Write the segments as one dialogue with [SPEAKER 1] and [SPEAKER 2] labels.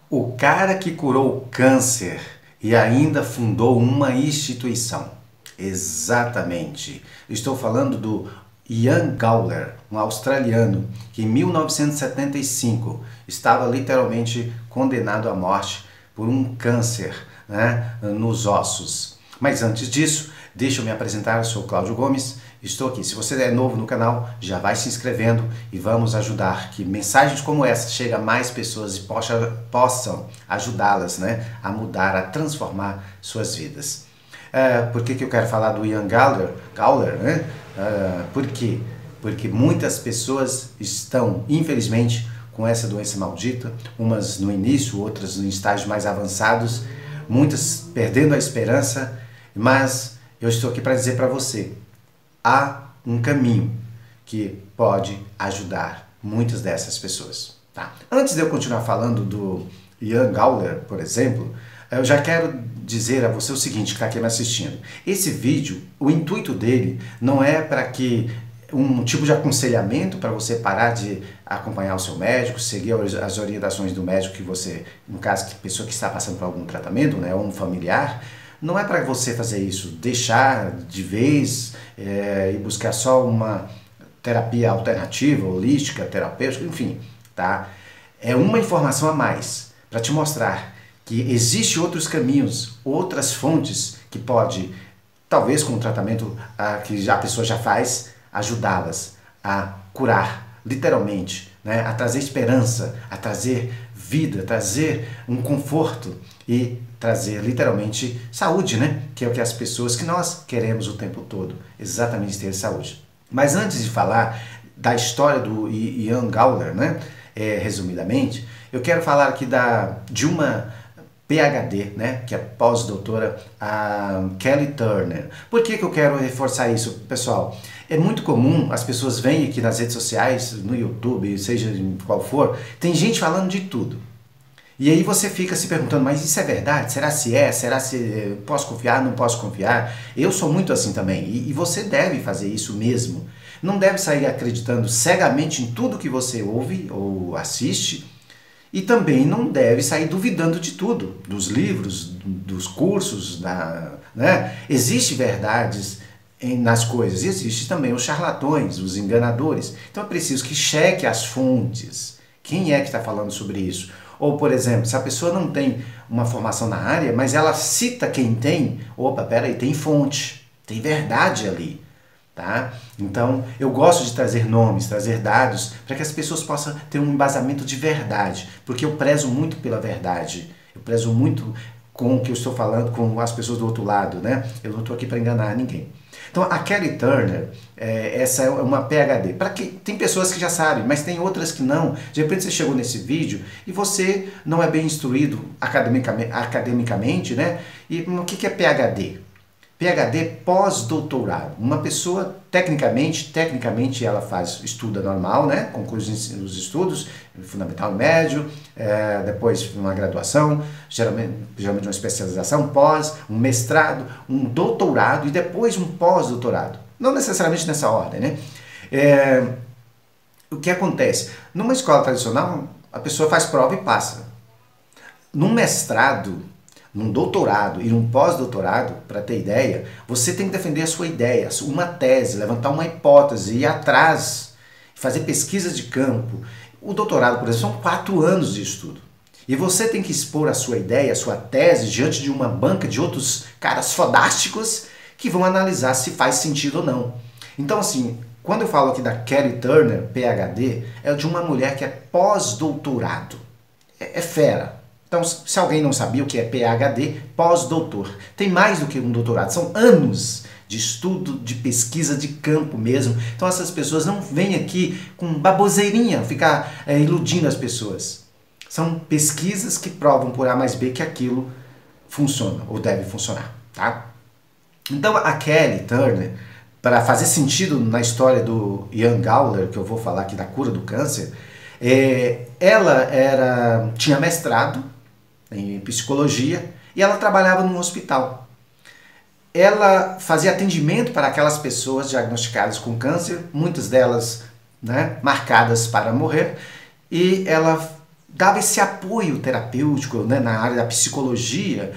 [SPEAKER 1] O cara que curou o câncer e ainda fundou uma instituição. Exatamente. Estou falando do Ian Gawler, um australiano que em 1975 estava literalmente condenado à morte por um câncer, nos ossos. Mas antes disso, deixa eu me apresentar, eu sou Cláudio Gomes, estou aqui. Se você é novo no canal, já vai se inscrevendo e vamos ajudar que mensagens como essa cheguem a mais pessoas e possam ajudá-las, a mudar, a transformar suas vidas. Por que eu quero falar do Ian Gawler? Por quê? Porque muitas pessoas estão, infelizmente, com essa doença maldita, umas no início, outras em estágios mais avançados, muitas perdendo a esperança, mas eu estou aqui para dizer para você, há um caminho que pode ajudar muitas dessas pessoas. Tá? Antes de eu continuar falando do Ian Gawler, por exemplo, eu já quero dizer a você o seguinte, que está aqui me assistindo. Esse vídeo, o intuito dele não é para que um tipo de aconselhamento para você parar de acompanhar o seu médico, seguir as orientações do médico que você, no caso, que pessoa que está passando por algum tratamento, ou um familiar, não é para você fazer isso, deixar de vez e buscar só uma terapia alternativa, holística, terapêutica, enfim, tá? É uma informação a mais para te mostrar que existem outros caminhos, outras fontes que pode, talvez com o tratamento que a pessoa já faz, ajudá-las a curar, literalmente, a trazer esperança, a trazer vida, trazer um conforto e trazer literalmente saúde, que é o que as pessoas que nós queremos o tempo todo, exatamente ter saúde. Mas antes de falar da história do Ian Gawler, resumidamente, eu quero falar aqui de uma PhD, que é pós-doutora, a Kelly Turner. Por que eu quero reforçar isso, pessoal? É muito comum, as pessoas vêm aqui nas redes sociais, no YouTube, seja em qual for, tem gente falando de tudo. E aí você fica se perguntando, mas isso é verdade? Será se é? Será se posso confiar? Não posso confiar? Eu sou muito assim também, e você deve fazer isso mesmo. Não deve sair acreditando cegamente em tudo que você ouve ou assiste, e também não deve sair duvidando de tudo, dos livros, dos cursos, Existem verdades nas coisas, e existem também os charlatões, os enganadores. Então é preciso que cheque as fontes. Quem é que está falando sobre isso? Ou, por exemplo, se a pessoa não tem uma formação na área, mas ela cita quem tem, opa, peraí, tem fonte, tem verdade ali. Tá? Então, eu gosto de trazer nomes, trazer dados, para que as pessoas possam ter um embasamento de verdade, porque eu prezo muito pela verdade, eu prezo muito com o que eu estou falando com as pessoas do outro lado, Eu não estou aqui para enganar ninguém. Então, a Kelly Turner, essa é uma PhD. Tem pessoas que já sabem, mas tem outras que não. De repente você chegou nesse vídeo e você não é bem instruído academicamente, E o que é PhD? PhD pós-doutorado. Uma pessoa, tecnicamente ela estuda normal, conclui os estudos, fundamental e médio, depois uma graduação, geralmente uma especialização, um mestrado, um doutorado e depois um pós-doutorado. Não necessariamente nessa ordem, O que acontece? Numa escola tradicional, a pessoa faz prova e passa. Num mestrado, num doutorado e num pós-doutorado, para ter ideia, você tem que defender a sua ideia, uma tese, levantar uma hipótese, ir atrás, fazer pesquisa de campo. O doutorado, por exemplo, são 4 anos de estudo. E você tem que expor a sua ideia, a sua tese, diante de uma banca de outros caras fodásticos que vão analisar se faz sentido ou não. Então, assim, quando eu falo aqui da Kelly Turner, PhD, é de uma mulher que é pós-doutorado. É fera. Então, se alguém não sabia o que é PhD, pós-doutor, tem mais do que um doutorado, são anos de estudo, de pesquisa de campo mesmo. Então essas pessoas não vêm aqui com baboseirinha, ficar iludindo as pessoas. São pesquisas que provam por A mais B que aquilo funciona ou deve funcionar, tá? Então a Kelly Turner, para fazer sentido na história do Ian Gawler, que eu vou falar aqui da cura do câncer, ela tinha mestrado em psicologia e ela trabalhava num hospital. Ela fazia atendimento para aquelas pessoas diagnosticadas com câncer, muitas delas marcadas para morrer, e ela dava esse apoio terapêutico, né, na área da psicologia,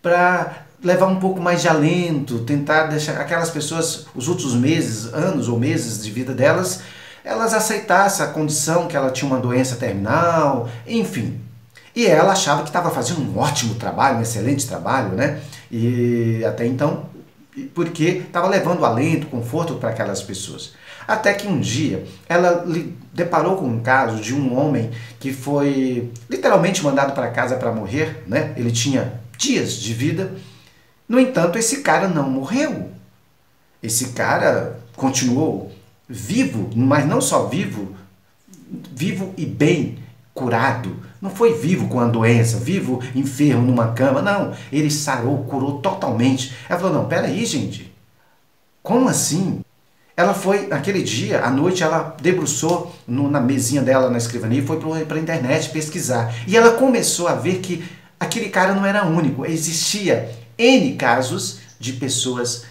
[SPEAKER 1] para levar um pouco mais de alento, tentar deixar aquelas pessoas, os últimos meses, anos ou meses de vida delas, elas aceitassem a condição que ela tinha uma doença terminal, enfim. E ela achava que estava fazendo um ótimo trabalho, um excelente trabalho, né? E até então, porque estava levando alento, conforto para aquelas pessoas. Até que um dia ela deparou com um caso de um homem que foi literalmente mandado para casa para morrer, né? Ele tinha dias de vida. No entanto, esse cara não morreu. Esse cara continuou vivo, mas não só vivo, vivo e bem, curado. Não foi vivo com a doença, vivo enfermo numa cama, não. Ele sarou, curou totalmente. Ela falou, não, peraí, gente, como assim? Ela foi, naquele dia, à noite, ela debruçou na mesinha dela, na escrivaninha, e foi para a internet pesquisar. E ela começou a ver que aquele cara não era único. Existia N casos de pessoas,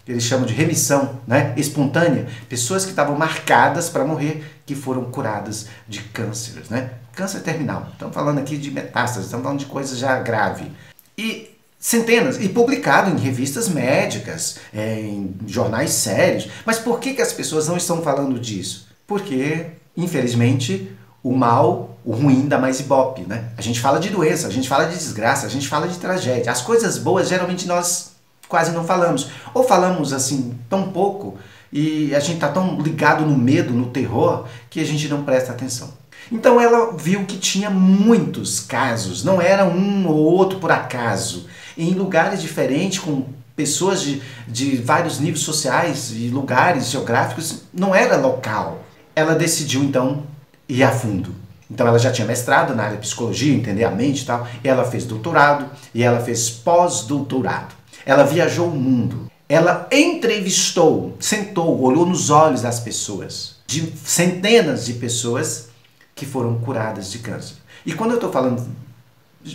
[SPEAKER 1] eles chamam de remissão, né, espontânea. Pessoas que estavam marcadas para morrer, que foram curadas de cânceres, né? Câncer terminal. Estamos falando aqui de metástases, estamos falando de coisa já grave. E centenas, e publicado em revistas médicas, em jornais sérios. Mas por que as pessoas não estão falando disso? Porque, infelizmente, o mal, o ruim dá mais ibope, né? A gente fala de doença, a gente fala de desgraça, a gente fala de tragédia. As coisas boas, geralmente, nós quase não falamos. Ou falamos, assim, tão pouco, e a gente está tão ligado no medo, no terror, que a gente não presta atenção. Então ela viu que tinha muitos casos, não era um ou outro por acaso, em lugares diferentes, com pessoas de vários níveis sociais e lugares geográficos, não era local. Ela decidiu então ir a fundo. Então ela já tinha mestrado na área de psicologia, entender a mente e tal, e ela fez doutorado e ela fez pós-doutorado. Ela viajou o mundo, ela entrevistou, sentou, olhou nos olhos das pessoas, de centenas de pessoas que foram curadas de câncer. E quando eu estou falando,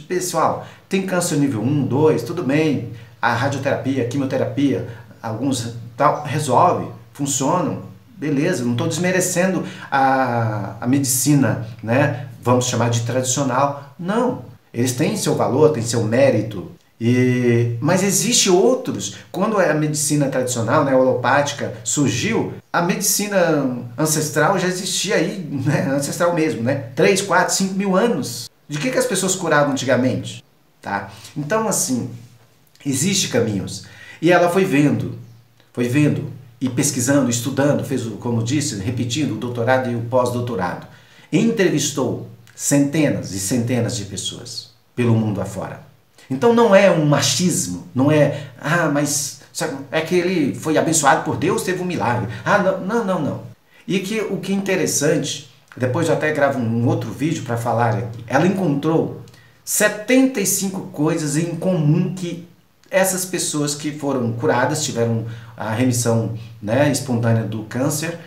[SPEAKER 1] pessoal, tem câncer nível 1, 2, tudo bem, a radioterapia, a quimioterapia, alguns tal, resolve, funcionam, beleza, não estou desmerecendo a medicina, né? Vamos chamar de tradicional. Não, eles têm seu valor, têm seu mérito. Mas existe outros. Quando a medicina tradicional, né, alopática, surgiu, a medicina ancestral já existia aí, né, ancestral mesmo, né, 3, 4, 5 mil anos. De que as pessoas curavam antigamente? Tá? Então, assim, existem caminhos. E ela foi vendo e pesquisando, estudando, fez, como disse, repetindo o doutorado e o pós-doutorado. Entrevistou centenas e centenas de pessoas pelo mundo afora. Então não é um machismo, não é, mas é que ele foi abençoado por Deus, teve um milagre. Não. E que o que é interessante, depois eu até gravo um outro vídeo para falar aqui, ela encontrou 75 coisas em comum que essas pessoas que foram curadas, tiveram a remissão, né, espontânea do câncer,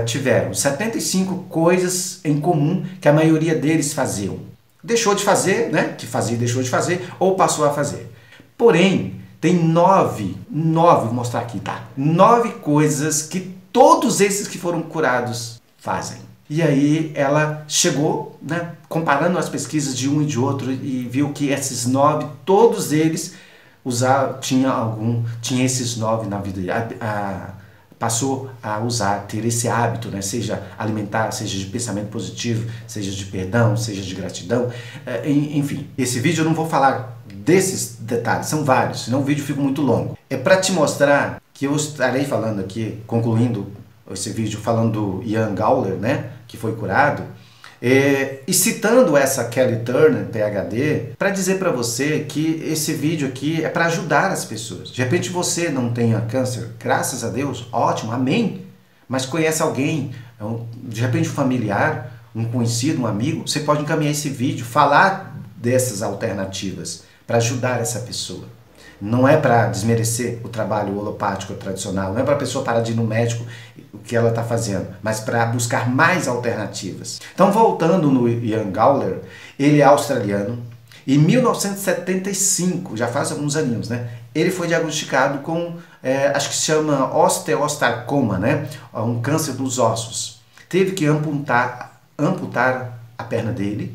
[SPEAKER 1] tiveram 75 coisas em comum que a maioria deles faziam. Deixou de fazer, né? Que fazia e deixou de fazer, ou passou a fazer. Porém, tem 9, vou mostrar aqui, tá? 9 coisas que todos esses que foram curados fazem. E aí ela chegou, né, comparando as pesquisas de um e de outro, e viu que esses 9, todos eles tinha esses 9 na vida. Passou a usar, ter esse hábito, né? Seja alimentar, seja de pensamento positivo, seja de perdão, seja de gratidão, enfim. Esse vídeo eu não vou falar desses detalhes, são vários, senão o vídeo fica muito longo. É para te mostrar que eu estarei falando aqui, concluindo esse vídeo, falando do Ian Gawler, né? Que foi curado, e citando essa Kelly Turner, PhD, para dizer para você que esse vídeo aqui é para ajudar as pessoas. De repente você não tenha câncer, graças a Deus, ótimo, amém. Mas conhece alguém, de repente um familiar, um conhecido, um amigo, você pode encaminhar esse vídeo, falar dessas alternativas para ajudar essa pessoa. Não é para desmerecer o trabalho holopático tradicional, não é para a pessoa parar de ir no médico o que ela está fazendo, mas para buscar mais alternativas. Então, voltando no Ian Gawler, ele é australiano, e em 1975, já faz alguns aninhos, né? Ele foi diagnosticado com, acho que se chama osteosarcoma, né? Um câncer dos ossos. Teve que amputar a perna dele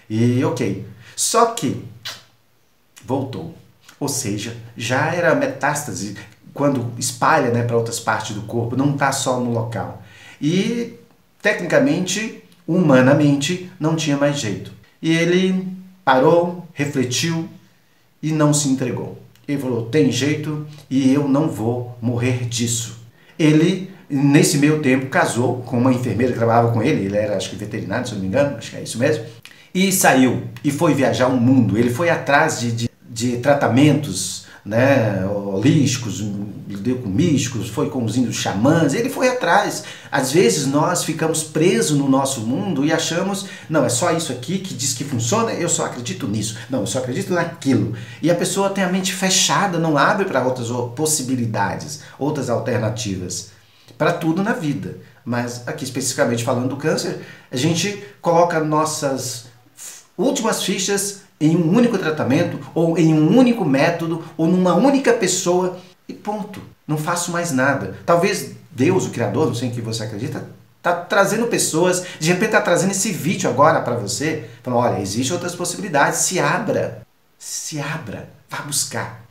[SPEAKER 1] e ok. Só que voltou. Ou seja, já era metástase, quando espalha, né, para outras partes do corpo, não está só no local. E, tecnicamente, humanamente, não tinha mais jeito. E ele parou, refletiu e não se entregou. Ele falou, tem jeito e eu não vou morrer disso. Ele, nesse meio tempo, casou com uma enfermeira que trabalhava com ele, ele era, acho que veterinário, se eu não me engano, acho que é isso mesmo, e saiu, e foi viajar o mundo. Ele foi atrás de tratamentos, né, holísticos, lidou com místicos, foi com os índios xamãs, ele foi atrás. Às vezes nós ficamos presos no nosso mundo e achamos, não, é só isso aqui que diz que funciona, eu só acredito nisso, não, eu só acredito naquilo. E a pessoa tem a mente fechada, não abre para outras possibilidades, outras alternativas, para tudo na vida. Mas aqui especificamente falando do câncer, a gente coloca nossas últimas fichas em um único tratamento, ou em um único método, ou numa única pessoa, e ponto. Não faço mais nada. Talvez Deus, o Criador, não sei em que você acredita, está trazendo pessoas, de repente está trazendo esse vídeo agora para você, falando, olha, existem outras possibilidades, se abra, vá buscar.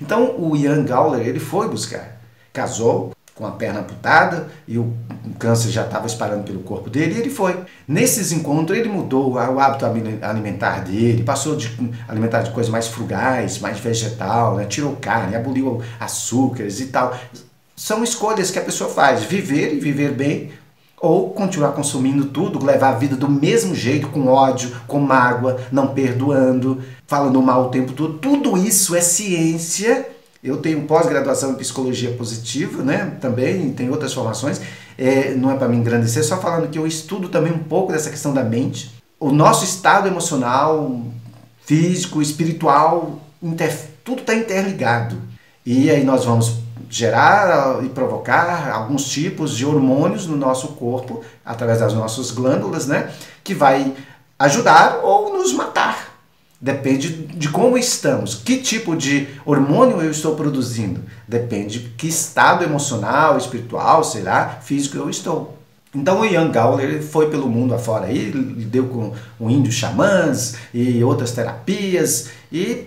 [SPEAKER 1] Então o Ian Gawler, ele foi buscar, casou, com a perna amputada e o câncer já estava espalhando pelo corpo dele, e ele foi. Nesses encontros ele mudou o hábito alimentar dele, passou de alimentar de coisas mais frugais, mais vegetal, né? Tirou carne, aboliu açúcares e tal. São escolhas que a pessoa faz, viver e viver bem, ou continuar consumindo tudo, levar a vida do mesmo jeito, com ódio, com mágoa, não perdoando, falando mal o tempo todo. Tudo isso é ciência. Eu tenho pós-graduação em psicologia positiva, né? Também tem outras formações. Não é para me engrandecer, só falando que eu estudo também um pouco dessa questão da mente. O nosso estado emocional, físico, espiritual, tudo está interligado. E aí nós vamos gerar e provocar alguns tipos de hormônios no nosso corpo, através das nossas glândulas, né? Que vai ajudar ou nos matar. Depende de como estamos, que tipo de hormônio eu estou produzindo. Depende de que estado emocional, espiritual, sei lá, físico eu estou. Então o Ian Gawler foi pelo mundo afora aí, lidou com o índio xamãs e outras terapias e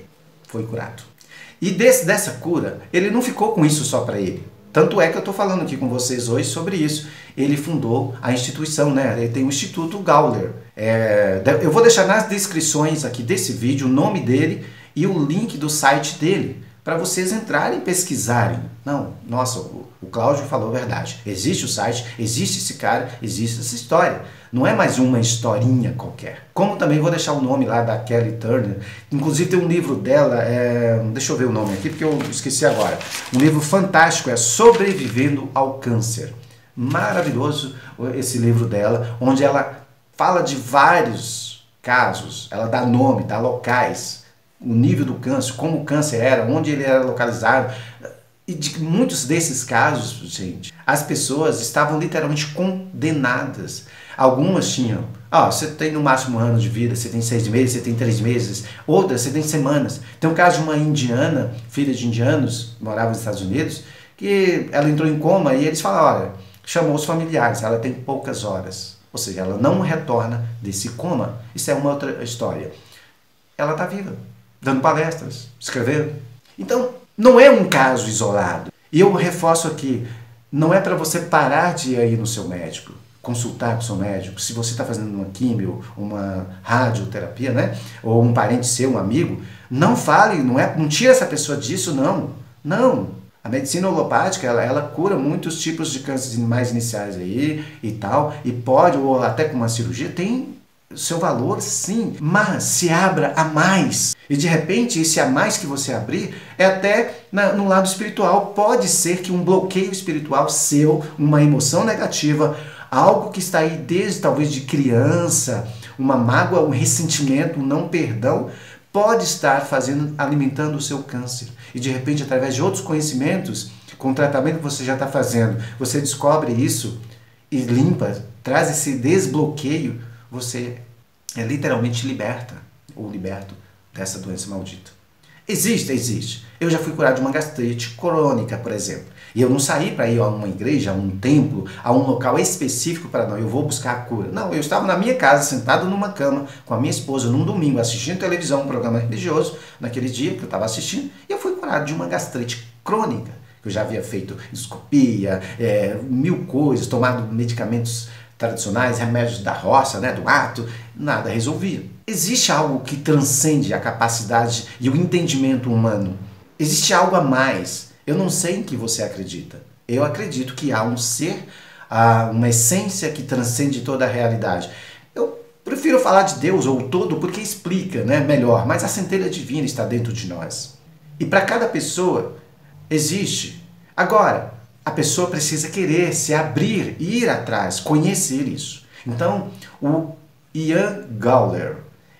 [SPEAKER 1] foi curado. E dessa cura, ele não ficou com isso só para ele. Tanto é que eu estou falando aqui com vocês hoje sobre isso. Ele fundou a instituição, né? Ele tem o Instituto Gawler. Eu vou deixar nas descrições aqui desse vídeo o nome dele e o link do site dele, para vocês entrarem e pesquisarem. Não, nossa, o Cláudio falou a verdade. Existe o site, existe esse cara, existe essa história. Não é mais uma historinha qualquer. Como também vou deixar o nome lá da Kelly Turner. Inclusive tem um livro dela, deixa eu ver o nome aqui porque eu esqueci agora. Um livro fantástico, é Sobrevivendo ao Câncer. Maravilhoso esse livro dela, onde ela fala de vários casos. Ela dá nome, dá locais, o nível do câncer, como o câncer era, onde ele era localizado. E de muitos desses casos, gente, as pessoas estavam literalmente condenadas. Algumas tinham, você tem no máximo 1 ano de vida, você tem 6 meses, você tem 3 meses, outras você tem semanas. Tem um caso de uma indiana, filha de indianos, morava nos Estados Unidos, que ela entrou em coma e eles falaram, olha, chamou os familiares, ela tem poucas horas. Ou seja, ela não retorna desse coma. Isso é uma outra história. Ela está viva, dando palestras, escrevendo. Então, não é um caso isolado. E eu reforço aqui, não é para você parar de ir aí no seu médico, consultar com o seu médico, se você está fazendo uma químio, uma radioterapia, né? Ou um parente seu, um amigo, não fale, não tira essa pessoa disso, não. Não. A medicina holopática, ela cura muitos tipos de cânceres mais iniciais aí e tal, e pode, ou até com uma cirurgia, tem seu valor, sim, mas se abra a mais. E de repente, esse a mais que você abrir é até no lado espiritual. Pode ser que um bloqueio espiritual seu, uma emoção negativa, algo que está aí desde talvez de criança, uma mágoa, um ressentimento, um não perdão, pode estar alimentando o seu câncer. E de repente, através de outros conhecimentos, com o tratamento que você já está fazendo, você descobre isso e limpa, traz esse desbloqueio, você literalmente liberta ou liberto dessa doença maldita. Existe, existe. Eu já fui curado de uma gastrite crônica, por exemplo. E eu não saí para ir a uma igreja, a um templo, a um local específico para não, eu vou buscar a cura. Não, eu estava na minha casa, sentado numa cama, com a minha esposa, num domingo, assistindo televisão, um programa religioso, naquele dia que eu estava assistindo, e eu fui curado de uma gastrite crônica. Eu já havia feito endoscopia, mil coisas, tomado medicamentos tradicionais, remédios da roça, né, do mato, nada resolvia. Existe algo que transcende a capacidade e o entendimento humano. Existe algo a mais. Eu não sei em que você acredita. Eu acredito que há um ser, uma essência que transcende toda a realidade. Eu prefiro falar de Deus ou todo porque explica, né, melhor, mas a centelha divina está dentro de nós. E para cada pessoa existe. Agora, a pessoa precisa querer se abrir, ir atrás, conhecer isso. Então, o Ian Gawler,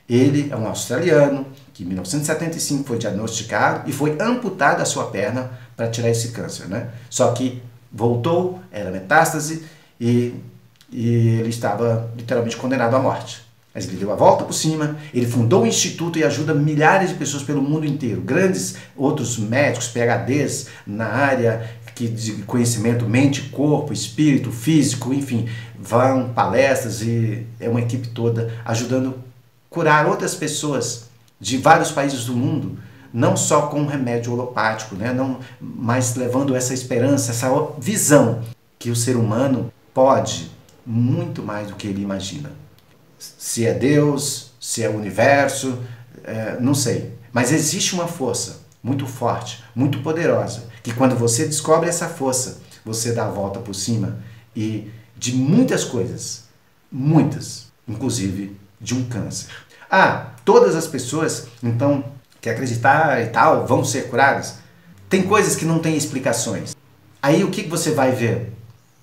[SPEAKER 1] ele é um australiano que em 1975 foi diagnosticado e foi amputado a sua perna para tirar esse câncer, né? Só que voltou, era metástase e ele estava literalmente condenado à morte. Mas ele deu a volta por cima, ele fundou um instituto e ajuda milhares de pessoas pelo mundo inteiro. Grandes outros médicos, PhDs na área de conhecimento, mente, corpo, espírito, físico, enfim, vão palestras e é uma equipe toda ajudando a curar outras pessoas de vários países do mundo, não só com remédio holopático, né? Não, mas levando essa esperança, essa visão que o ser humano pode muito mais do que ele imagina. Se é Deus, se é o universo, não sei. Mas existe uma força muito forte, muito poderosa, que quando você descobre essa força, você dá a volta por cima e de muitas coisas, muitas, inclusive de um câncer. Todas as pessoas, então, que acreditar e tal, vão ser curadas? Tem coisas que não têm explicações. Aí o que você vai ver?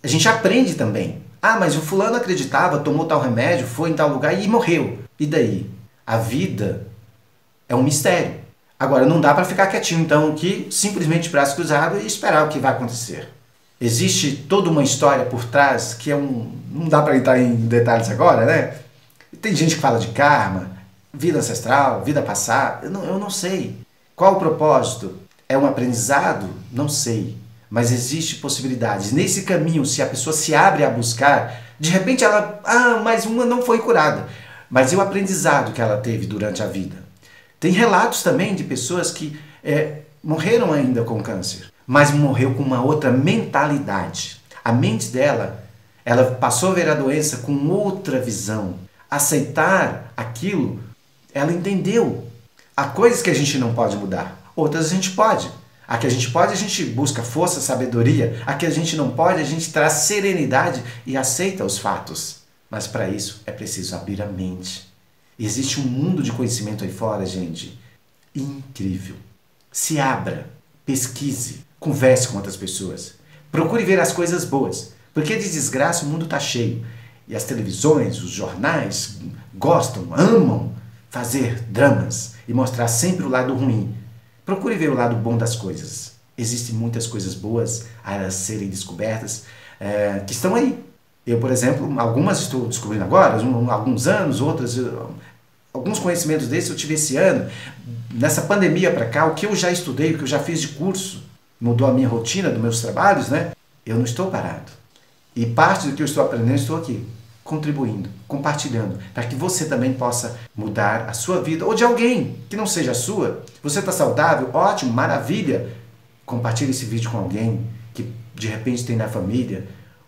[SPEAKER 1] A gente aprende também. Mas o fulano acreditava, tomou tal remédio, foi em tal lugar e morreu. E daí? A vida é um mistério. Agora, não dá para ficar quietinho, então, aqui, simplesmente braço cruzado e esperar o que vai acontecer. Existe toda uma história por trás que não dá para entrar em detalhes agora, né? Tem gente que fala de karma, vida ancestral, vida passada, eu não sei. Qual o propósito? É um aprendizado? Não sei. Mas existe possibilidades. Nesse caminho, se a pessoa se abre a buscar, de repente ela, mas uma não foi curada. Mas e o aprendizado que ela teve durante a vida? Tem relatos também de pessoas que morreram ainda com câncer, mas morreu com uma outra mentalidade. A mente dela, ela passou a ver a doença com outra visão. Aceitar aquilo, ela entendeu. Há coisas que a gente não pode mudar, outras a gente pode. A que a gente pode, a gente busca força, sabedoria. A que a gente não pode, a gente traz serenidade e aceita os fatos. Mas para isso é preciso abrir a mente. Existe um mundo de conhecimento aí fora, gente. Incrível. Se abra, pesquise, converse com outras pessoas. Procure ver as coisas boas. Porque de desgraça o mundo está cheio. E as televisões, os jornais gostam, amam fazer dramas e mostrar sempre o lado ruim. Procure ver o lado bom das coisas. Existem muitas coisas boas a serem descobertas que estão aí. Eu, por exemplo, algumas estou descobrindo agora, há alguns anos, outras, alguns conhecimentos desses eu tive esse ano. Nessa pandemia para cá, o que eu já estudei, o que eu já fiz de curso, mudou a minha rotina dos meus trabalhos, né? Eu não estou parado. E parte do que eu estou aprendendo, estou aqui, contribuindo, compartilhando, para que você também possa mudar a sua vida, ou de alguém que não seja a sua. Você está saudável? Ótimo, maravilha! Compartilhe esse vídeo com alguém que de repente tem na família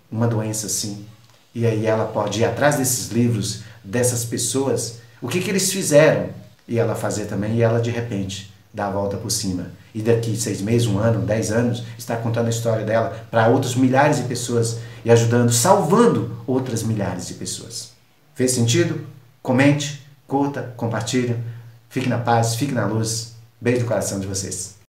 [SPEAKER 1] uma doença assim. E aí ela pode ir atrás desses livros, dessas pessoas, o que eles fizeram, e ela fazer também, e ela de repente dá a volta por cima. E daqui 6 meses, 1 ano, 10 anos, está contando a história dela para outros milhares de pessoas e ajudando, salvando outras milhares de pessoas. Fez sentido? Comente, curta, compartilhe. Fique na paz, fique na luz. Beijo no coração de vocês.